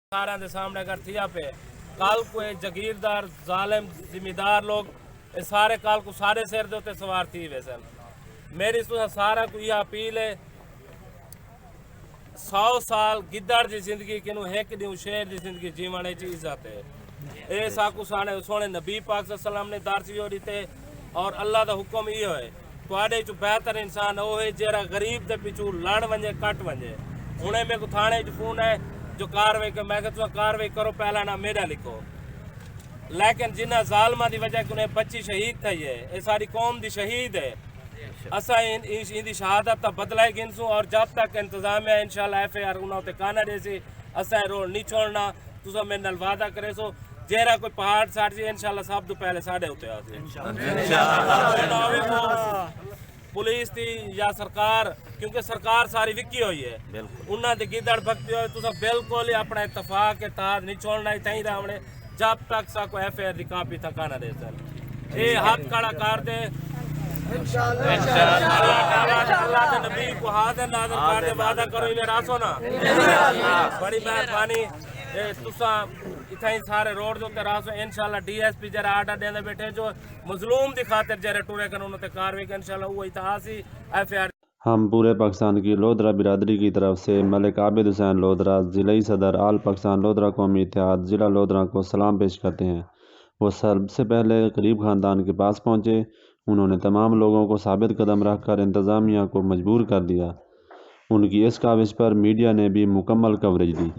सारे दे सामने अगर थिया पे कल को जगीरदार जालिम जिम्मेदार लोग ये सारे कल को सारे सिर दे सवार थी वैसे मेरी सारा को यह अपील है 100 साल गिद्दड़ की जिंदगी किनू एक ॾींहुं शेर की जिंदगी जीवण जी इज्जत है ये साकू साने सोने नबी पाक सल्लम ने दारसियो दीते और अल्लाह का हुक्म इहो है तुहाडे चो बेहतर इंसान वो है जरा गरीब के पिछू लड़ वजे कट वजे हुणे मेरे को थाने च फोन है जो कार्रवाई कर मैं तुम कार्रवाई करो पहला ना मेरा लिखो लेकिन जिन्हें जालमा की वजह उन्हें बच्ची शहीद थी है ये सारी कौम की शहीद है असा इनकी शहादत का बदला ही गिनसूँ और जब तक इंतजामिया इंशाल्लाह FIR उन्होंने काना देसी असा रोड नहीं छोड़ना तुसा मेरे नाल वादा करे सो जेरा कोई पहाड़ साड़ जी इंशाल्लाह सब तो पहले साढ़े उत्ते आसे पुलिस थी या सरकार क्योंकि सरकार सारी विकी हुई है उन्होंने गिदड़ भक्ति हो तुसा बिल्कुल ही अपना इतफाक के तहत नहीं छोड़ना ही तही रावणे जब तक सा कोई FIR की कापी थकाना दे सन ये हाथ खड़ा कर दे अल्लाह के नबी को हाजिर नाज़िर कर दे वादा करो इन्हें रासो ना बड़ी मेहरबानी तुसा इतना सारे रोड जो रासो इंशाल्लाह DSP जरा आर्डर देने बैठे जो मजलूम की खातिर जरा टूरे कर उन्होंने कार्रवाई कर इंशाल्लाह वो इतिहासी FIR। हम पूरे पाकिस्तान की लोधरा बिरादरी की तरफ से मलिक आबिद हुसैन लोधरा ज़िला सदर आल पाकिस्तान लोधरा कौमी इत्तेहाद ज़िला लोधरा को सलाम पेश करते हैं। वो सबसे पहले गरीब ख़ानदान के पास पहुँचे। उन्होंने तमाम लोगों को साबित कदम रखकर इंतज़ामिया को मजबूर कर दिया। उनकी इस काविश पर मीडिया ने भी मुकम्मल कवरेज दी।